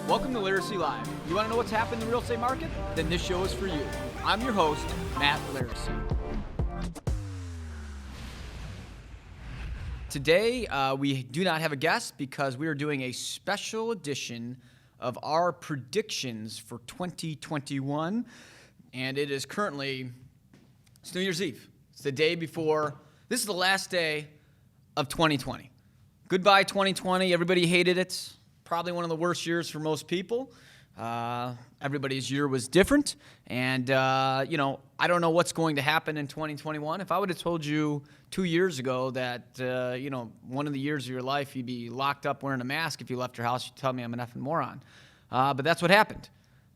Welcome to Laricy Live. You want to know what's happened in the real estate market? Then this show is for you. I'm your host, Matt Laricy. Today, we do not have a guest because we are doing a special edition of our predictions for 2021. And it is currently, it's New Year's Eve. It's the day before, this is the last day of 2020. Goodbye 2020, everybody hated it. Probably one of the worst years for most people. Everybody's year was different. And, I don't know what's going to happen in 2021. If I would have told you 2 years ago that, one of the years of your life you'd be locked up wearing a mask if you left your house, you'd tell me I'm an effing moron. But that's what happened.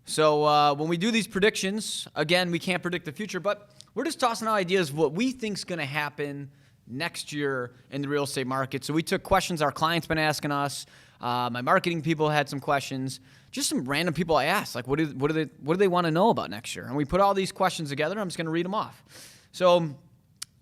So when we do these predictions, again, we can't predict the future, but we're just tossing out ideas of what we think is going to happen next year in the real estate market. So we took questions our clients been asking us. My marketing people had some questions. Just some random people I asked, like, what do they want to know about next year? And we put all these questions together. I'm just going to read them off. So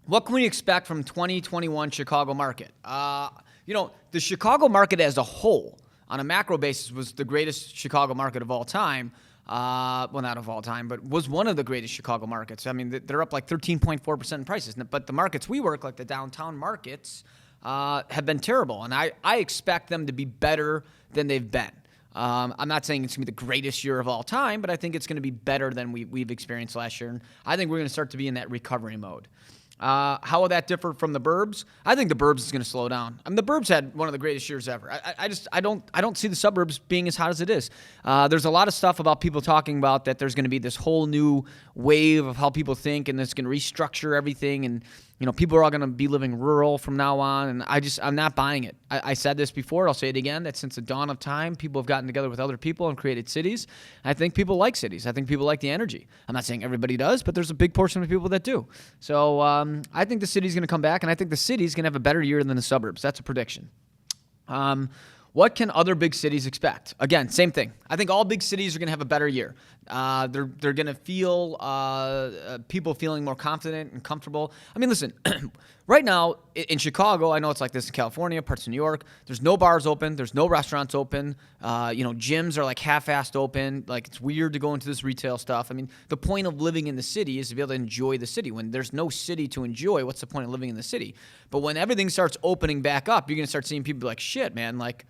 what can we expect from 2021 Chicago market? The Chicago market as a whole, on a macro basis, was the greatest Chicago market of all time. Well, not of all time, but was one of the greatest Chicago markets. I mean, they're up like 13.4% in prices. But the markets we work, like the downtown markets, have been terrible. And I expect them to be better than they've been. I'm not saying it's going to be the greatest year of all time, but I think it's going to be better than we've experienced last year. And I think we're going to start to be in that recovery mode. How will that differ from the burbs? I think the burbs is going to slow down. I mean, the burbs had one of the greatest years ever. I don't see the suburbs being as hot as it is. There's a lot of stuff about people talking about that there's going to be this whole new wave of how people think, and it's going to restructure everything, and people are all going to be living rural from now on, and I'm not buying it. I said this before, I'll say it again, that since the dawn of time, people have gotten together with other people and created cities. I think people like cities. I think people like the energy. I'm not saying everybody does, but there's a big portion of people that do. So I think the city's going to come back, and I think the city's going to have a better year than the suburbs. That's a prediction. What can other big cities expect? Again, same thing. I think all big cities are going to have a better year. They're going to feel people feeling more confident and comfortable. I mean, listen, right now in Chicago, I know it's like this in California, parts of New York. There's no bars open. There's no restaurants open. Gyms are like half-assed open. Like, it's weird to go into this retail stuff. I mean, the point of living in the city is to be able to enjoy the city. When there's no city to enjoy, what's the point of living in the city? But when everything starts opening back up, you're going to start seeing people be like, shit, man, like,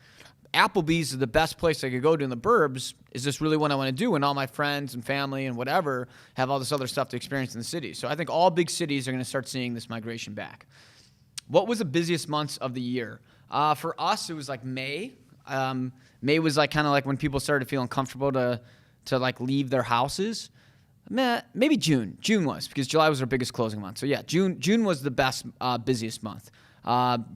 Applebee's is the best place I could go to in the burbs. Is this really what I want to do when all my friends and family and whatever have all this other stuff to experience in the city? So I think all big cities are going to start seeing this migration back. What was the busiest months of the year? For us, it was like May. May was like kind of like when people started feeling comfortable to like leave their houses. Maybe June. June was, because July was our biggest closing month. So yeah, June was the best, busiest month.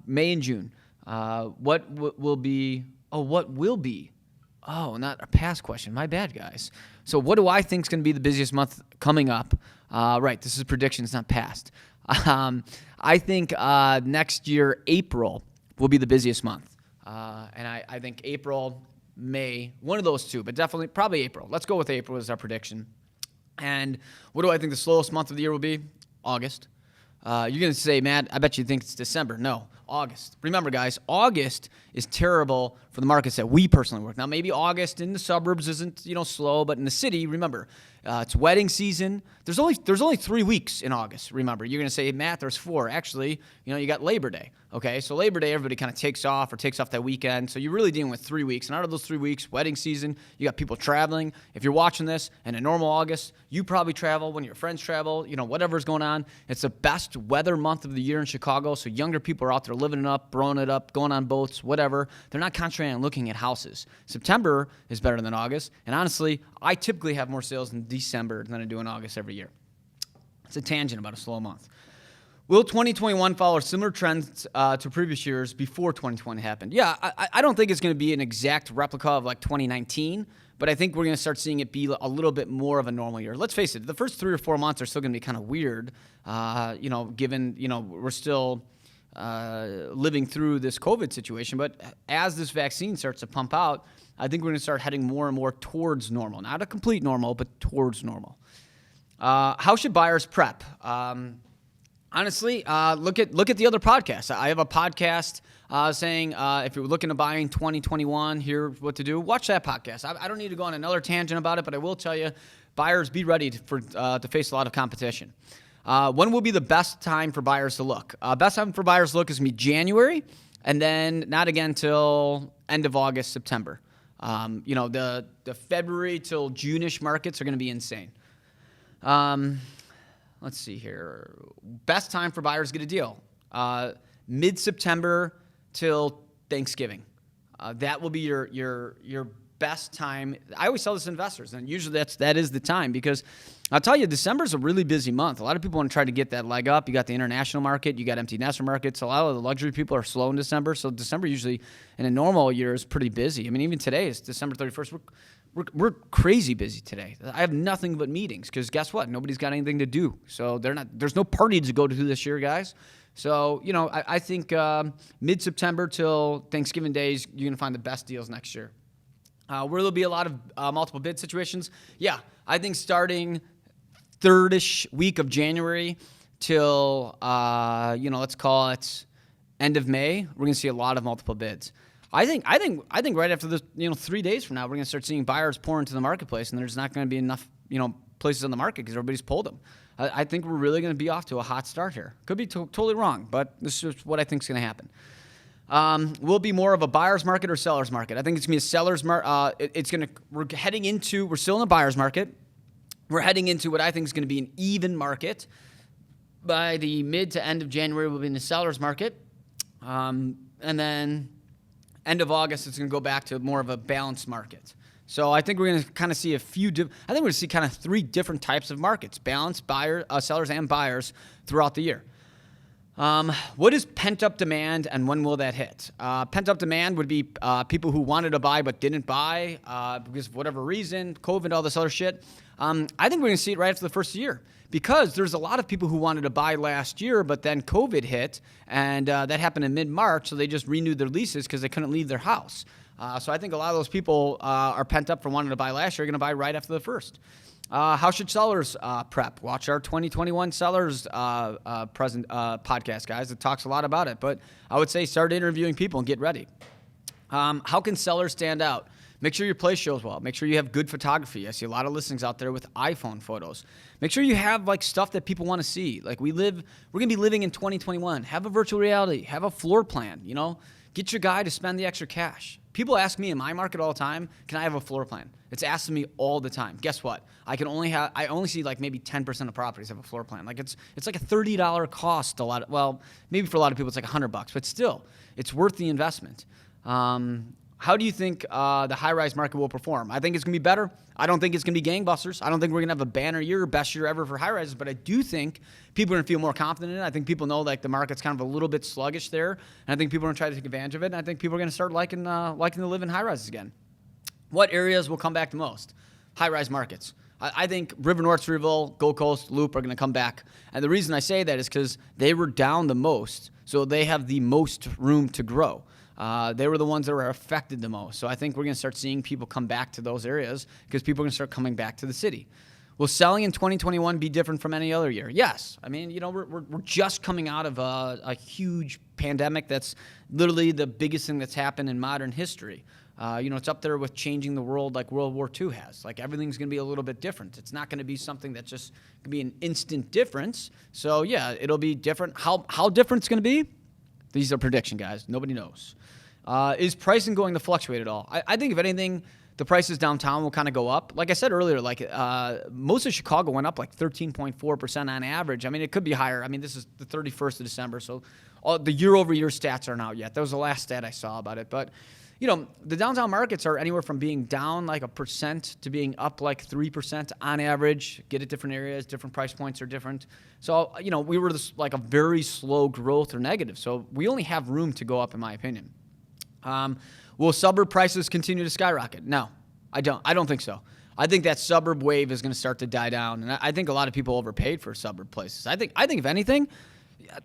May and June. What will be? Oh, not a past question. My bad, guys. So what do I think is going to be the busiest month coming up? Right, this is predictions, not past. I think next year, April will be the busiest month. And I think April, May, one of those two, but definitely probably April. Let's go with April as our prediction. And what do I think the slowest month of the year will be? August. You're going to say, Matt, I bet you think it's December. No, August. Remember, guys, August is terrible for the markets that we personally work. Now, maybe August in the suburbs isn't, slow, but in the city, remember, it's wedding season. There's only 3 weeks in August, remember. You're going to say, Matt, there's 4. Actually, you got Labor Day, okay? So Labor Day, everybody kind of takes off that weekend. So you're really dealing with 3 weeks. And out of those 3 weeks, wedding season, you got people traveling. If you're watching this in a normal August, you probably travel when your friends travel, whatever's going on. It's the best weather month of the year in Chicago. So younger people are out there living it up, throwing it up, going on boats, whatever. They're not concentrating on looking at houses. September is better than August. And honestly, I typically have more sales in December than I do in August every year. It's a tangent about a slow month. Will 2021 follow similar trends to previous years before 2020 happened? Yeah, I don't think it's going to be an exact replica of like 2019, but I think we're going to start seeing it be a little bit more of a normal year. Let's face it, the first 3 or 4 months are still going to be kind of weird, given, we're still living through this COVID situation. But as this vaccine starts to pump out, I think we're going to start heading more and more towards normal. Not a complete normal, but towards normal. How should buyers prep? Honestly, look at the other podcasts. I have a podcast saying if you're looking to buy in 2021, here's what to do. Watch that podcast. I don't need to go on another tangent about it, but I will tell you, buyers, be ready to face a lot of competition. When will be the best time for buyers to look? Best time for buyers to look is going to be January, and then not again till end of August, September. The February till June-ish markets are going to be insane. Let's see here. Best time for buyers to get a deal. Mid-September till Thanksgiving. That will be your best time. I always tell this to investors, and usually that is the time, because I'll tell you, December is a really busy month. A lot of people want to try to get that leg up. You got the international market, you got empty nester markets. A lot of the luxury people are slow in December, so December usually in a normal year is pretty busy. I mean, even today is December 31st. We're crazy busy today. I have nothing but meetings because guess what? Nobody's got anything to do. So there's no party to go to this year, guys. So, I think mid-September till Thanksgiving days, you're going to find the best deals next year. Where there'll be a lot of multiple bid situations. Yeah, I think starting third-ish week of January till, let's call it end of May, we're going to see a lot of multiple bids. I think right after this, 3 days from now, we're going to start seeing buyers pour into the marketplace, and there's not going to be enough, places on the market because everybody's pulled them. I think we're really going to be off to a hot start here. Could be totally wrong, but this is what I think is going to happen. Will it be more of a buyer's market or seller's market? I think it's going to be a seller's market. We're still in a buyer's market. We're heading into what I think is going to be an even market. By the mid to end of January, we'll be in the seller's market. And then end of August, it's going to go back to more of a balanced market. So I think we're going to kind of see we're going to see kind of three different types of markets: balanced sellers and buyers throughout the year. What is pent up demand, and when will that hit? Pent up demand would be people who wanted to buy but didn't buy because of whatever reason, COVID, all this other shit. I think we're going to see it right after the first year, because there's a lot of people who wanted to buy last year, but then COVID hit, and that happened in mid-March, so they just renewed their leases because they couldn't leave their house. So I think a lot of those people are pent up from wanting to buy last year, are going to buy right after the first. How should sellers prep? Watch our 2021 sellers podcast, guys. It talks a lot about it, but I would say start interviewing people and get ready. How can sellers stand out? Make sure your place shows well. Make sure you have good photography. I see a lot of listings out there with iPhone photos. Make sure you have stuff that people want to see. We're going to be living in 2021. Have a virtual reality. Have a floor plan. Get your guy to spend the extra cash. People ask me in my market all the time, can I have a floor plan? It's asked of me all the time. Guess what? I only see maybe 10% of properties have a floor plan. It's like a $30 cost. Maybe for a lot of people it's like $100, but still, it's worth the investment. How do you think the high-rise market will perform? I think it's going to be better. I don't think it's going to be gangbusters. I don't think we're going to have a banner year, best year ever for high-rises, but I do think people are going to feel more confident in it. I think people know the market's kind of a little bit sluggish there, and I think people are going to try to take advantage of it, and I think people are going to start liking to live in high-rises again. What areas will come back the most? High-rise markets. I think River North, Streeterville, Gold Coast, Loop are going to come back, and the reason I say that is because they were down the most, so they have the most room to grow. They were the ones that were affected the most. So I think we're going to start seeing people come back to those areas because people are going to start coming back to the city. Will selling in 2021 be different from any other year? Yes. I mean, we're just coming out of a huge pandemic that's literally the biggest thing that's happened in modern history. It's up there with changing the world like World War II has. Everything's going to be a little bit different. It's not going to be something that's just going to be an instant difference. So, yeah, it'll be different. How different it's going to be? These are prediction, guys. Nobody knows. Is pricing going to fluctuate at all? I think, if anything, the prices downtown will kind of go up. Like I said earlier, most of Chicago went up 13.4% on average. I mean, it could be higher. I mean, this is the 31st of December, so the year-over-year stats aren't out yet. That was the last stat I saw about it. But, the downtown markets are anywhere from being down 1% to being up 3% on average. Get at different areas, different price points are different. So, we were a very slow growth or negative. So we only have room to go up, in my opinion. Will suburb prices continue to skyrocket? No, I don't think so. I think that suburb wave is going to start to die down, and I think a lot of people overpaid for suburb places. I think if anything,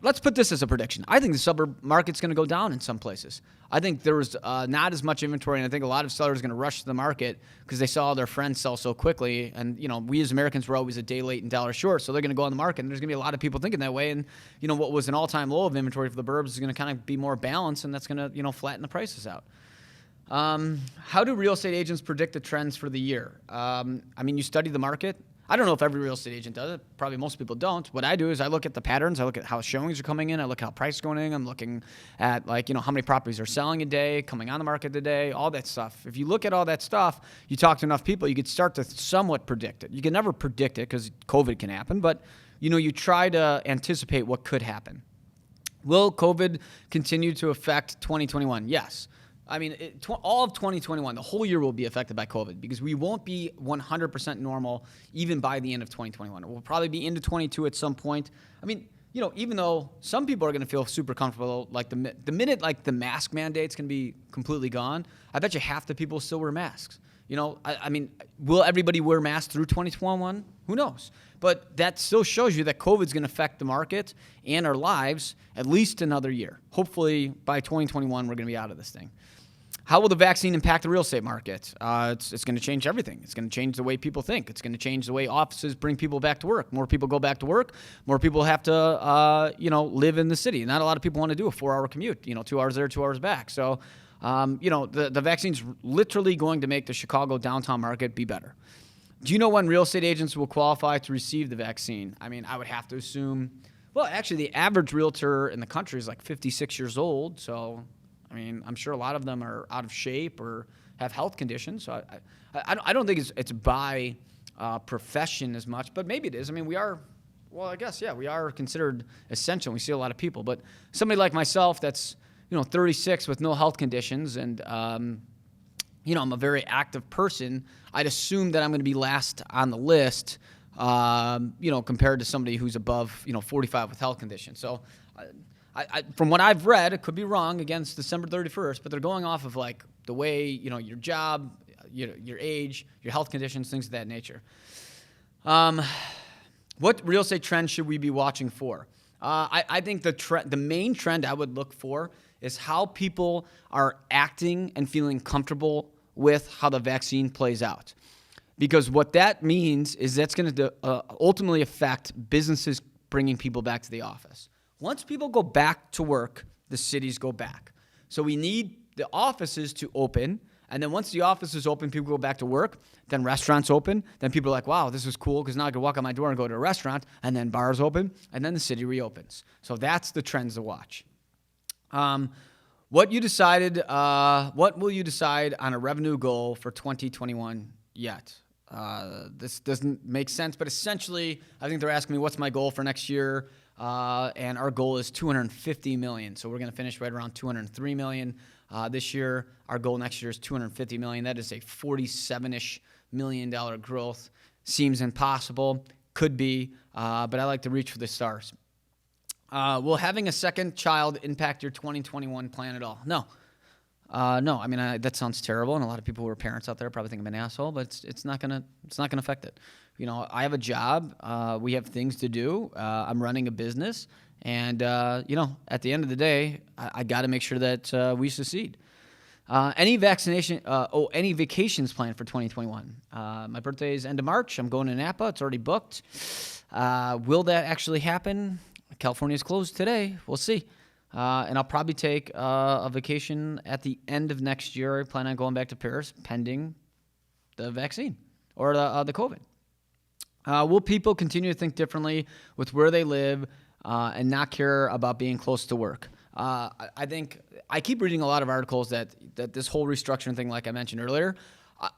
let's put this as a prediction. I think the suburb market's going to go down in some places. I think there was not as much inventory, and I think a lot of sellers are going to rush to the market because they saw their friends sell so quickly. And, we as Americans were always a day late and dollar short, so they're going to go on the market, and there's going to be a lot of people thinking that way. And, what was an all-time low of inventory for the burbs is going to kind of be more balanced, and that's going to, flatten the prices out. How do real estate agents predict the trends for the year? You study the market. I don't know if every real estate agent does it. Probably most people don't. What I do is I look at the patterns. I look at how showings are coming in. I look at how price is going in. I'm looking at how many properties are selling a day, coming on the market today, all that stuff. If you look at all that stuff, you talk to enough people, you could start to somewhat predict it. You can never predict it because COVID can happen, but you try to anticipate what could happen. Will COVID continue to affect 2021? Yes. All of 2021, the whole year will be affected by COVID because we won't be 100% normal even by the end of 2021. We'll probably be into 22 at some point. Even though some people are going to feel super comfortable, like the minute the mask mandate's going to be completely gone, I bet you half the people still wear masks. Will everybody wear masks through 2021? Who knows? But that still shows you that COVID's going to affect the market and our lives at least another year. Hopefully by 2021, we're going to be out of this thing. How will the vaccine impact the real estate market? It's going to change everything. It's going to change the way people think. It's going to change the way offices bring people back to work. More people go back to work. More people have to, live in the city. Not a lot of people want to do a 4-hour commute, 2 hours there, 2 hours back. So, the vaccine's literally going to make the Chicago downtown market be better. Do you know when real estate agents will qualify to receive the vaccine? I would have to assume, well, actually, the average realtor in the country is 56 years old. So, I'm sure a lot of them are out of shape or have health conditions. So I don't think it's by profession as much, but maybe it is. We are, we are considered essential. We see a lot of people. But somebody like myself that's, 36 with no health conditions and, I'm a very active person, I'd assume that I'm going to be last on the list, compared to somebody who's above, 45 with health conditions. So I, from what I've read, it could be wrong, against December 31st, but they're going off of the way, your job, your age, your health conditions, things of that nature. What real estate trend should we be watching for? I think the main trend I would look for is how people are acting and feeling comfortable with how the vaccine plays out. Because what that means is that's going to ultimately affect businesses bringing people back to the office. Once people go back to work, the cities go back. So we need the offices to open. And then once the offices open, people go back to work. Then restaurants open. Then people are like, wow, this is cool because now I can walk out my door and go to a restaurant. And then bars open. And then the city reopens. So that's the trends to watch. What will you decide on a revenue goal for 2021 yet? This doesn't make sense, but essentially, I think they're asking me what's my goal for next year, and our goal is $250 million. So we're going to finish right around $203 million this year. Our goal next year is $250 million. That is a $47-ish million growth. Seems impossible, could be, but I like to reach for the stars. Will having a second child impact your 2021 plan at all? No. No. That sounds terrible, and a lot of people who are parents out there probably think I'm an asshole, but it's not gonna affect it. I have a job. We have things to do. I'm running a business, and at the end of the day, I got to make sure that we succeed. Any vacations planned for 2021? My birthday is end of March. I'm going to Napa. It's already booked. Will that actually happen? California is closed today. We'll see. And I'll probably take a vacation at the end of next year. I plan on going back to Paris pending the vaccine or the COVID. Will people continue to think differently with where they live and not care about being close to work? I think I keep reading a lot of articles that this whole restructuring thing, like I mentioned earlier,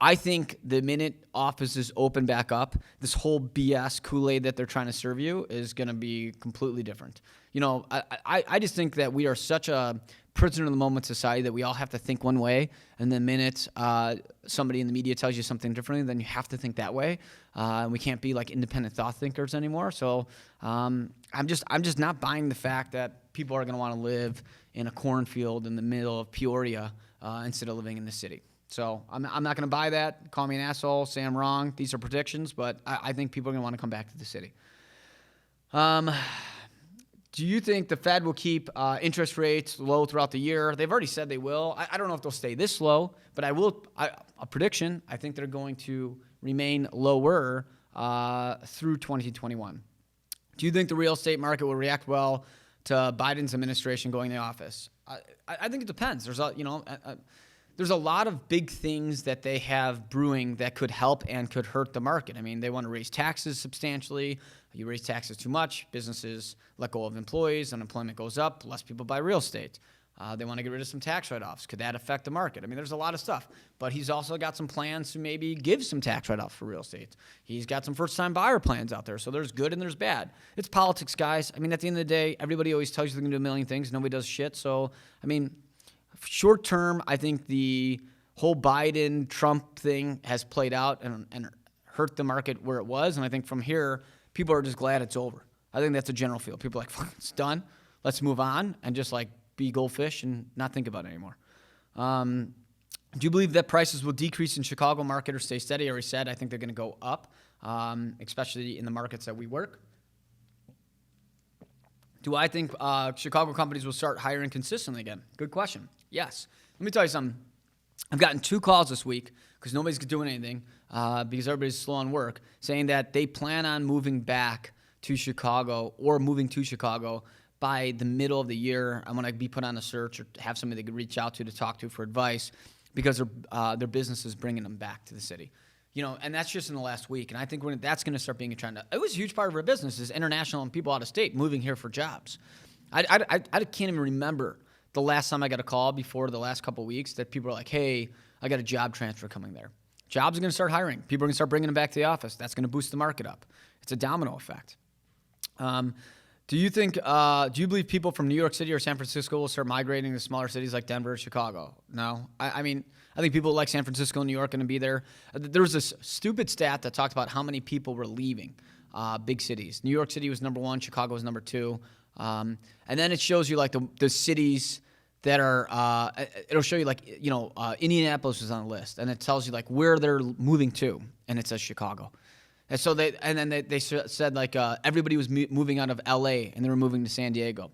I think the minute offices open back up, this whole BS Kool-Aid that they're trying to serve you is going to be completely different. I just think that we are such a prisoner of the moment society that we all have to think one way, and the minute somebody in the media tells you something differently, then you have to think that way. And we can't be like independent thought thinkers anymore. So I'm just not buying the fact that people are going to want to live in a cornfield in the middle of Peoria instead of living in the city. So I'm not going to buy that. Call me an asshole, say I'm wrong. These are predictions, but I think people are going to want to come back to the city. Do you think the Fed will keep interest rates low throughout the year? They've already said they will. I don't know if they'll stay this low, but a prediction, I think they're going to remain lower through 2021. Do you think the real estate market will react well to Biden's administration going to office? I think it depends. There's a lot of big things that they have brewing that could help and could hurt the market. I mean, they want to raise taxes substantially. You raise taxes too much, businesses let go of employees, unemployment goes up, less people buy real estate. They want to get rid of some tax write-offs. Could that affect the market? I mean, there's a lot of stuff. But he's also got some plans to maybe give some tax write-offs for real estate. He's got some first-time buyer plans out there. So there's good and there's bad. It's politics, guys. I mean, at the end of the day, everybody always tells you they're going to do a million things. Nobody does shit. So, I mean, short term, I think the whole Biden-Trump thing has played out and hurt the market where it was. And I think from here, people are just glad it's over. I think that's a general feel. People are like, fuck, it's done. Let's move on and just like be goldfish and not think about it anymore. Do you believe that prices will decrease in Chicago market or stay steady? I already said I think they're going to go up, especially in the markets that we work. Do I think Chicago companies will start hiring consistently again? Good question. Yes. Let me tell you something. I've gotten 2 calls this week because nobody's doing anything because everybody's slow on work, saying that they plan on moving back to Chicago or moving to Chicago by the middle of the year. I'm going to be put on a search or have somebody they could reach out to talk to for advice because their business is bringing them back to the city. And that's just in the last week. And I think that's going to start being a trend. It was a huge part of our business is international and people out of state moving here for jobs. I can't even remember the last time I got a call before the last couple of weeks that people are like, hey, I got a job transfer coming there. Jobs are going to start hiring. People are going to start bringing them back to the office. That's going to boost the market up. It's a domino effect. Do you believe people from New York City or San Francisco will start migrating to smaller cities like Denver or Chicago? No. I mean, I think people like San Francisco and New York are going to be there. There was this stupid stat that talked about how many people were leaving big cities. New York City was number 1. Chicago was number 2. And then it shows you like the cities that are, it'll show you like, Indianapolis was on the list. And it tells you like where they're moving to. And it says Chicago. And so they said like everybody was moving out of L.A. and they were moving to San Diego.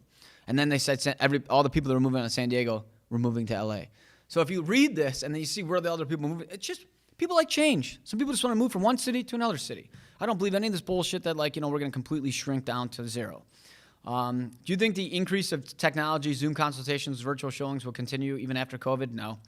And then they said all the people that were moving out of San Diego were moving to L.A. So if you read this and then you see where the other people are moving, it's just people like change. Some people just want to move from one city to another city. I don't believe any of this bullshit that we're going to completely shrink down to zero. Do you think the increase of technology, Zoom consultations, virtual showings will continue even after COVID? No.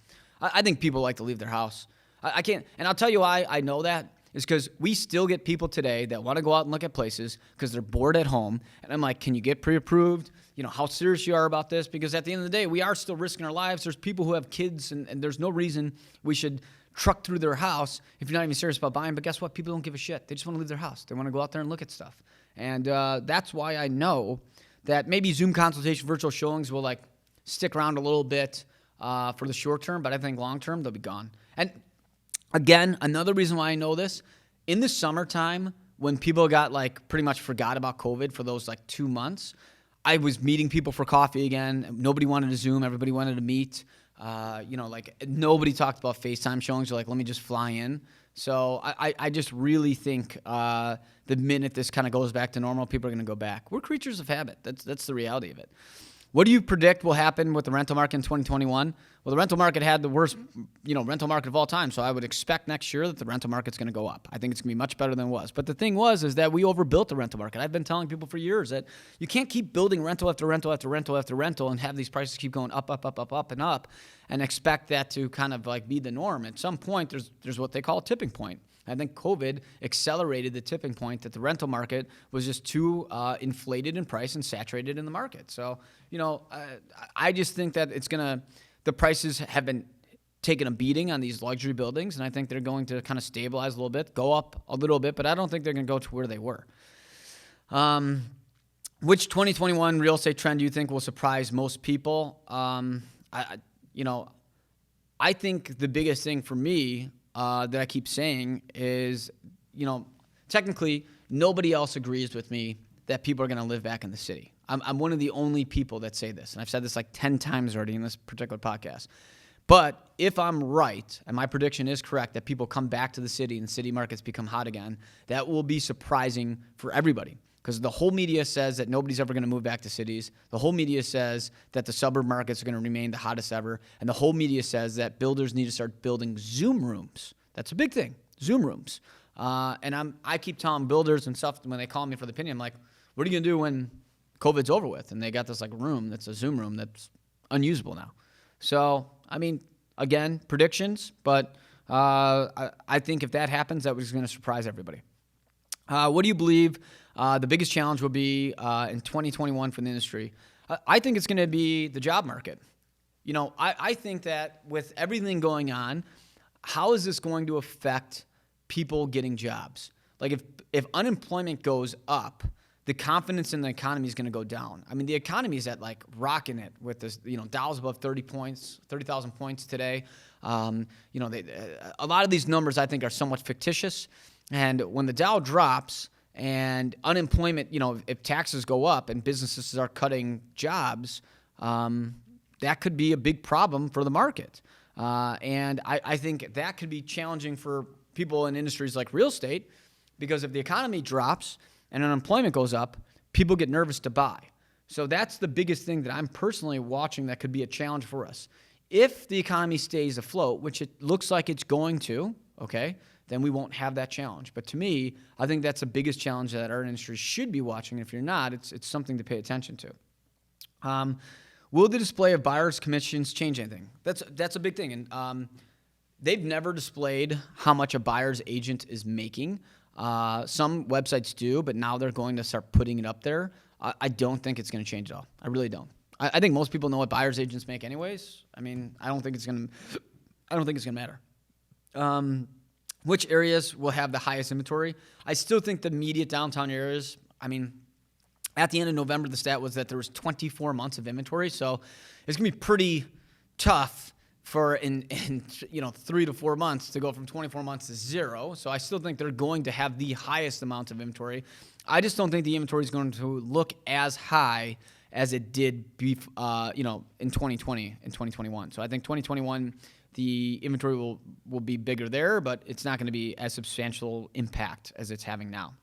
I think people like to leave their house. I can't, and I'll tell you why I know that. Is because we still get people today that want to go out and look at places because they're bored at home. And I'm like, can you get pre-approved? How serious you are about this? Because at the end of the day, we are still risking our lives. There's people who have kids, and there's no reason we should truck through their house if you're not even serious about buying. But guess what? People don't give a shit. They just want to leave their house. They want to go out there and look at stuff. And that's why I know that maybe Zoom consultation, virtual showings will stick around a little bit for the short term. But I think long term, they'll be gone. And again, another reason why I know this, in the summertime, when people got pretty much forgot about COVID for those 2 months, I was meeting people for coffee again. Nobody wanted to Zoom. Everybody wanted to meet. Nobody talked about FaceTime showings. They're like, let me just fly in. So I just really think the minute this kind of goes back to normal, people are going to go back. We're creatures of habit. That's the reality of it. What do you predict will happen with the rental market in 2021? Well, the rental market had the worst, rental market of all time. So I would expect next year that the rental market's going to go up. I think it's going to be much better than it was. But the thing is that we overbuilt the rental market. I've been telling people for years that you can't keep building rental after rental after rental after rental and have these prices keep going up, up, up, up, up, and up, and expect that to kind of be the norm. At some point, there's what they call a tipping point. I think COVID accelerated the tipping point that the rental market was just too inflated in price and saturated in the market. So, I just think that the prices have been taking a beating on these luxury buildings, and I think they're going to kind of stabilize a little bit, go up a little bit, but I don't think they're going to go to where they were. Which 2021 real estate trend do you think will surprise most people? I think the biggest thing for me that I keep saying is, technically nobody else agrees with me that people are going to live back in the city. I'm one of the only people that say this, and I've said this 10 times already in this particular podcast. But if I'm right, and my prediction is correct, that people come back to the city and city markets become hot again, that will be surprising for everybody. because the whole media says that nobody's ever going to move back to cities. The whole media says that the suburb markets are going to remain the hottest ever. And the whole media says that builders need to start building Zoom rooms. That's a big thing, Zoom rooms. And I keep telling builders and stuff when they call me for the opinion, I'm like, what are you going to do when COVID's over with? And they got this like room that's a Zoom room that's unusable now. So, I mean, again, predictions, but I think if that happens, that was going to surprise everybody. What do you believe the biggest challenge will be in 2021 for the industry? I think it's going to be the job market. I think that with everything going on, how is this going to affect people getting jobs? Like if unemployment goes up, the confidence in the economy is going to go down. I mean, the economy is at like rocking it with this, Dow's above 30,000 points today. A lot of these numbers I think are somewhat fictitious. And when the Dow drops and unemployment, if taxes go up and businesses start cutting jobs, that could be a big problem for the market. And I think that could be challenging for people in industries like real estate, because if the economy drops and unemployment goes up, people get nervous to buy. So that's the biggest thing that I'm personally watching that could be a challenge for us. If the economy stays afloat, which it looks like it's going to, okay, then we won't have that challenge. But to me, I think that's the biggest challenge that our industry should be watching. If you're not, it's something to pay attention to. Will the display of buyers' commissions change anything? That's a big thing. And they've never displayed how much a buyer's agent is making. Some websites do, but now they're going to start putting it up there. I don't think it's going to change at all. I really don't. I think most people know what buyer's agents make anyways. I mean, I don't think it's going to matter. Which areas will have the highest inventory? I still think the immediate downtown areas, I mean, at the end of November, the stat was that there was 24 months of inventory. So it's going to be pretty tough for in 3 to 4 months to go from 24 months to 0. So I still think they're going to have the highest amount of inventory. I just don't think the inventory is going to look as high as it did in 2020 and 2021. So I think 2021, the inventory will be bigger there, but it's not going to be as substantial impact as it's having now.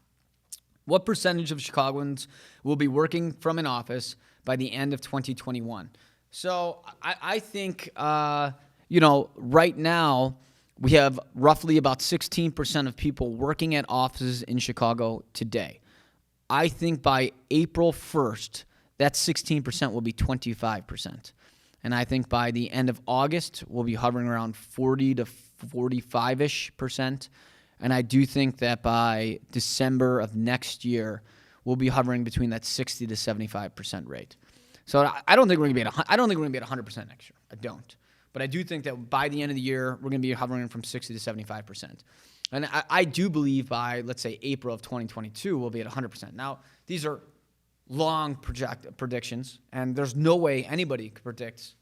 What percentage of Chicagoans will be working from an office by the end of 2021? So I think, right now we have roughly about 16% of people working at offices in Chicago today. I think by April 1st, that 16% will be 25%. And I think by the end of August, we'll be hovering around 40 to 45-ish%. And I do think that by December of next year, we'll be hovering between that 60 to 75% rate. So I don't think we're going to be at 100% next year. I don't. But I do think that by the end of the year, we're going to be hovering from 60 to 75%. And I do believe by, let's say, April of 2022, we'll be at 100%. Now, these are long predictions, and there's no way anybody could predict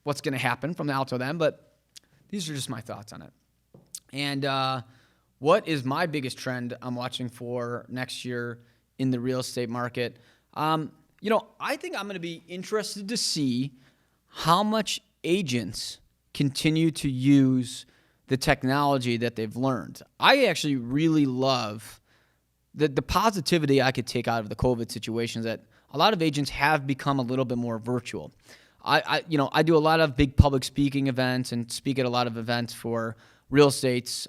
what's going to happen from now till then, but these are just my thoughts on it. And what is my biggest trend I'm watching for next year in the real estate market? I think I'm going to be interested to see how much agents continue to use the technology that they've learned. I actually really love the positivity I could take out of the COVID situation, is that a lot of agents have become a little bit more virtual. I do a lot of big public speaking events and speak at a lot of events for real estate's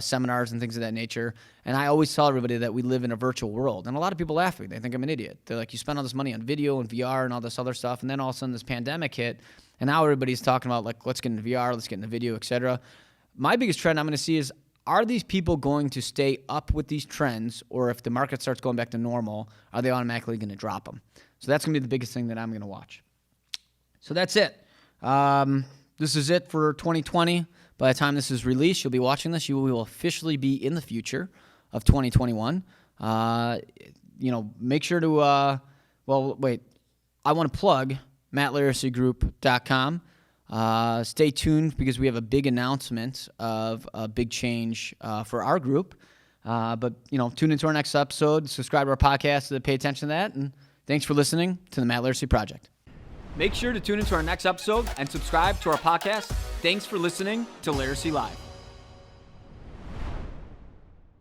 seminars and things of that nature. And I always tell everybody that we live in a virtual world. And a lot of people laugh at me. They think I'm an idiot. They're like, you spend all this money on video and VR and all this other stuff. And then all of a sudden this pandemic hit. And now everybody's talking about, like, let's get into VR, let's get into video, et cetera. My biggest trend I'm going to see is, are these people going to stay up with these trends? Or if the market starts going back to normal, are they automatically going to drop them? So that's going to be the biggest thing that I'm going to watch. So that's it. This is it for 2020. By the time this is released, you'll be watching this. You will officially be in the future of 2021. Make sure to, I want to plug MattLaricygroup.com. Stay tuned because we have a big announcement of a big change for our group. But tune into our next episode, subscribe to our podcast to pay attention to that. And thanks for listening to the Matt Laricy Project. Make sure to tune into our next episode and subscribe to our podcast. Thanks for listening to Laricy Live.